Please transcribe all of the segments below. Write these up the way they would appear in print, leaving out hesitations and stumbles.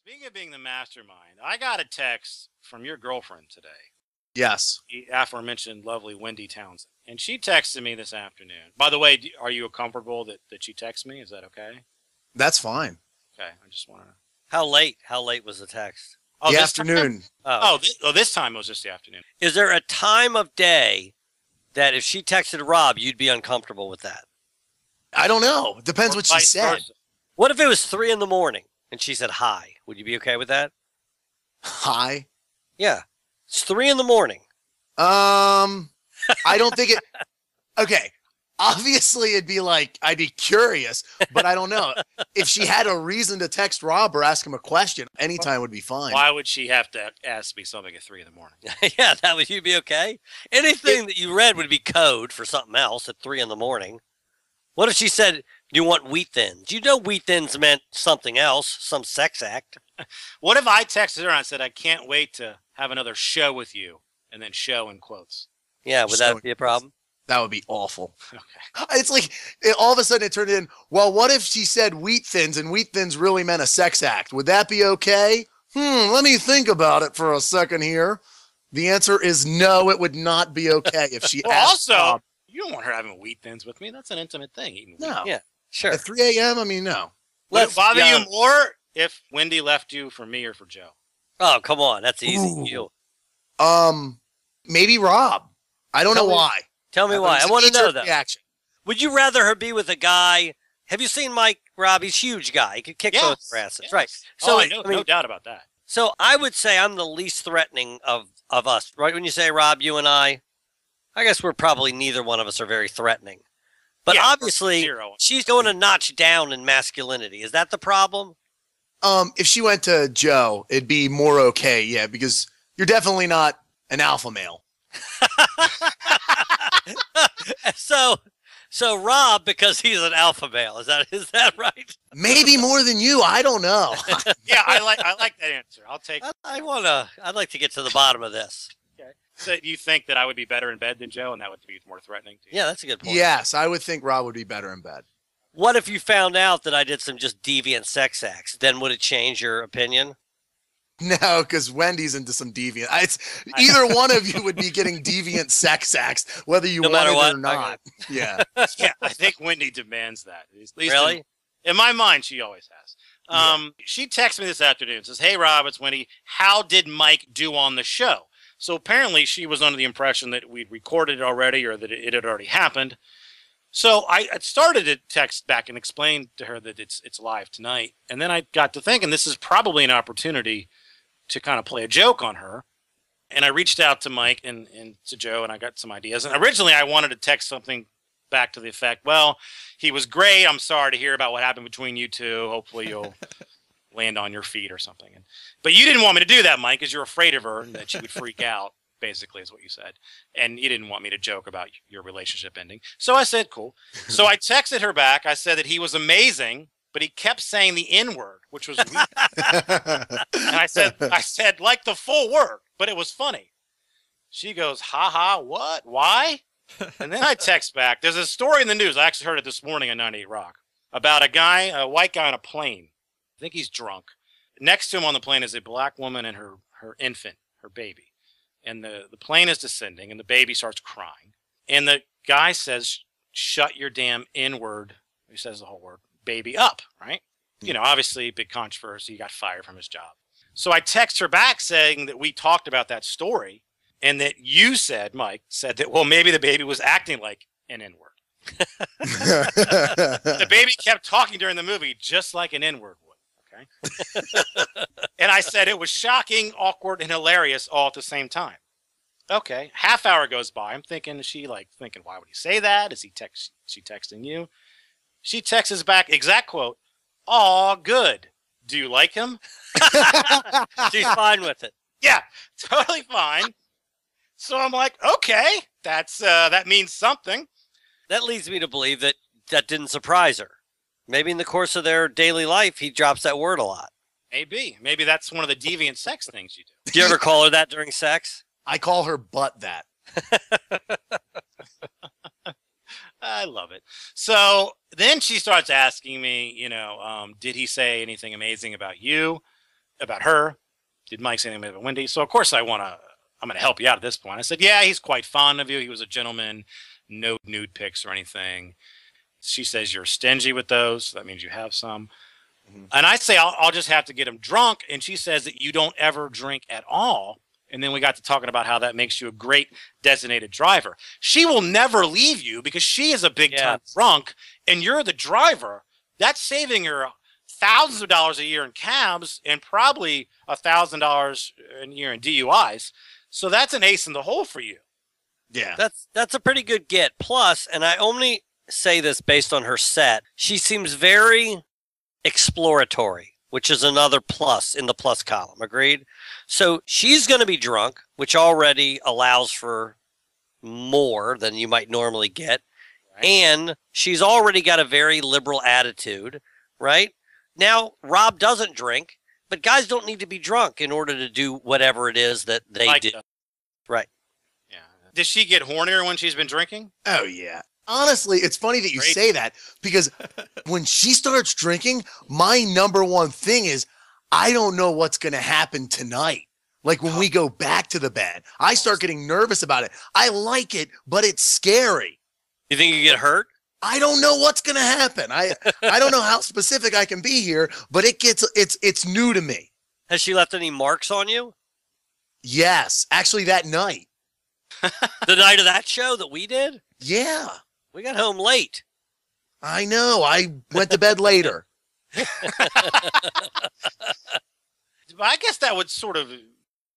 Speaking of being the mastermind, I got a text from your girlfriend today. Yes. The aforementioned lovely Wendi Townsend. And she texted me this afternoon. By the way, are you comfortable that she texts me? Is that okay? That's fine. Okay, I just want to... How late? How late was the text? Oh, the this afternoon. Time? This time it was just the afternoon. Is there a time of day that if she texted Rob, you'd be uncomfortable with that? I don't know. Depends what she said. Versa. What if it was 3 a.m. and she said hi? Would you be okay with that? Hi? Yeah. It's 3 a.m. I don't think it... Okay. Obviously, it'd be like, I'd be curious, but I don't know. If she had a reason to text Rob or ask him a question, anytime would be fine. Why would she have to ask me something at 3 a.m? Yeah, that would you be okay? Anything that you read would be code for something else at 3 a.m. What if she said, do you want wheat thins? You know wheat thins meant something else, some sex act. What if I texted her and I said, I can't wait to have another show with you, and then show in quotes? Yeah, would that be a problem? That would be awful. Okay. It's like, all of a sudden it turned in, well, what if she said wheat thins and wheat thins really meant a sex act? Would that be okay? Let me think about it for a second here. The answer is no, it would not be okay if she asked. Also, you don't want her having wheat thins with me. That's an intimate thing. Eating no. Yeah, sure. At 3 a.m., I mean, no. Would it bother you more if Wendi left you for me or for Joe? Oh, come on. That's easy. You. Maybe Rob. I don't know why. Tell me why. I want to know that. Reaction. Would you rather her be with a guy? Have you seen Mike? Rob, he's a huge guy. He could kick both their asses. Yes. Right. So, no doubt about that. So I would say I'm the least threatening of us. Right when you say, Rob, you and I guess we're probably neither one of us are very threatening. But obviously, she's going a notch down in masculinity. Is that the problem? If she went to Joe, it'd be more okay, yeah, because you're definitely not an alpha male. So Rob, because he's an alpha male, is that right? Maybe more than you. I don't know. Yeah, I like that answer. I'll take. I'd like to get to the bottom of this. Okay. So you think that I would be better in bed than Joe, and that would be more threatening to you? Yeah, that's a good point. Yes, I would think Rob would be better in bed. What if you found out that I did some just deviant sex acts? Then would it change your opinion? No, because Wendy's into some deviant. Either one of you would be getting deviant sex acts, whether you want it or not. Okay. Yeah. Yeah, I think Wendi demands that. At least really? In my mind, she always has. She texted me this afternoon and says, "Hey, Rob, it's Wendi. How did Mike do on the show?" So apparently she was under the impression that we'd recorded it already or that it had already happened. So I started to text back and explain to her that it's live tonight. And then I got to thinking this is probably an opportunity to kind of play a joke on her. And I reached out to Mike and to Joe, and I got some ideas. And originally I wanted to text something back to the effect, well, he was great. I'm sorry to hear about what happened between you two. Hopefully you'll land on your feet or something. But you didn't want me to do that, Mike, because you're afraid of her and that she would freak out, basically is what you said. And you didn't want me to joke about your relationship ending. So I said, cool. So I texted her back. I said that he was amazing, but he kept saying the N-word, which was weird. And I said, like the full word, but it was funny. She goes, ha ha, what? Why? And then I text back. There's a story in the news. I actually heard it this morning on 98 Rock about a white guy on a plane. I think he's drunk. Next to him on the plane is a black woman and her infant, her baby. And the plane is descending and the baby starts crying. And the guy says, shut your damn N-word. He says the whole word, baby up, right? You know, obviously big controversy. He got fired from his job. So I text her back saying that we talked about that story and that you said, Mike, said that, well, maybe the baby was acting like an N-word. The baby kept talking during the movie just like an N-word would, okay? And I said it was shocking, awkward, and hilarious all at the same time. Okay, half hour goes by. I'm thinking, thinking, why would he say that? Is she texting you? She texts back, exact quote, "Aw, good. Do you like him?" She's fine with it. Yeah, totally fine. So I'm like, okay, that means something. That leads me to believe that didn't surprise her. Maybe in the course of their daily life, he drops that word a lot. Maybe that's one of the deviant sex things you do. Do you ever call her that during sex? I call her butt that. I love it. So then she starts asking me, did he say anything amazing about you? about her. Did Mike say anything about Wendi? So, of course, I'm going to help you out at this point. I said, yeah, he's quite fond of you. He was a gentleman. No nude pics or anything. She says you're stingy with those. So that means you have some. Mm-hmm. And I say, I'll just have to get him drunk. And she says that you don't ever drink at all. And then we got to talking about how that makes you a great designated driver. She will never leave you because she is a big-time drunk, and you're the driver. That's saving her thousands of dollars a year in cabs and probably $1,000 a year in DUIs. So that's an ace in the hole for you. Yeah. That's a pretty good get. Plus, and I only say this based on her set, she seems very exploratory, which is another plus in the plus column. Agreed? So she's going to be drunk, which already allows for more than you might normally get. Right. And she's already got a very liberal attitude, right? Now, Rob doesn't drink, but guys don't need to be drunk in order to do whatever it is that they do. Right. Yeah. Does she get hornier when she's been drinking? Oh, yeah. Honestly, it's funny that you say that because when she starts drinking, my number one thing is I don't know what's going to happen tonight. Like when we go back to the bed, I start getting nervous about it. I like it, but it's scary. You think you get hurt? I don't know what's going to happen. I don't know how specific I can be here, but it's new to me. Has she left any marks on you? Yes, actually that night. The night of that show that we did? Yeah. We got home late. I know. I went to bed later. I guess that would sort of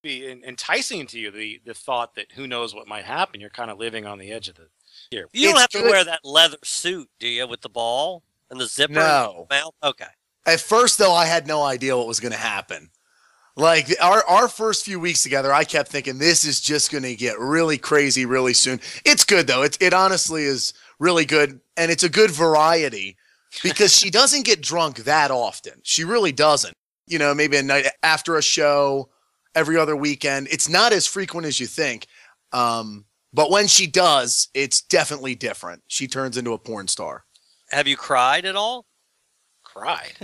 be enticing to you, the thought that who knows what might happen. You're kind of living on the edge of the here. You don't have to wear that leather suit, do you, with the ball and the zipper? No. Okay. At first, though, I had no idea what was going to happen. Like our first few weeks together, I kept thinking this is just going to get really crazy really soon. It's good, though. It honestly is really good, and it's a good variety because she doesn't get drunk that often. She really doesn't. You know, maybe a night after a show, every other weekend. It's not as frequent as you think. But when she does, it's definitely different. She turns into a porn star. Have you cried at all? Cried?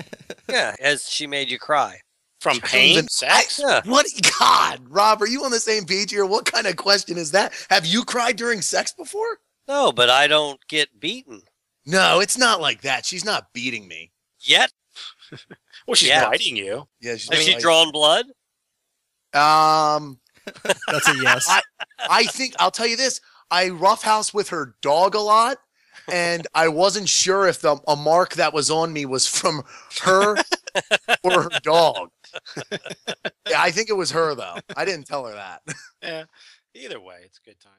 Yeah, has she made you cry? From pain? Sex? What? God, Rob, are you on the same page here? What kind of question is that? Have you cried during sex before? No, but I don't get beaten. No, it's not like that. She's not beating me. Yet? Well, she's biting you. Yeah, has she drawn blood? That's a yes. I think I'll tell you this. I roughhouse with her dog a lot, and I wasn't sure if a mark that was on me was from her or her dog. Yeah, I think it was her though. I didn't tell her that. Yeah. Either way, it's good times.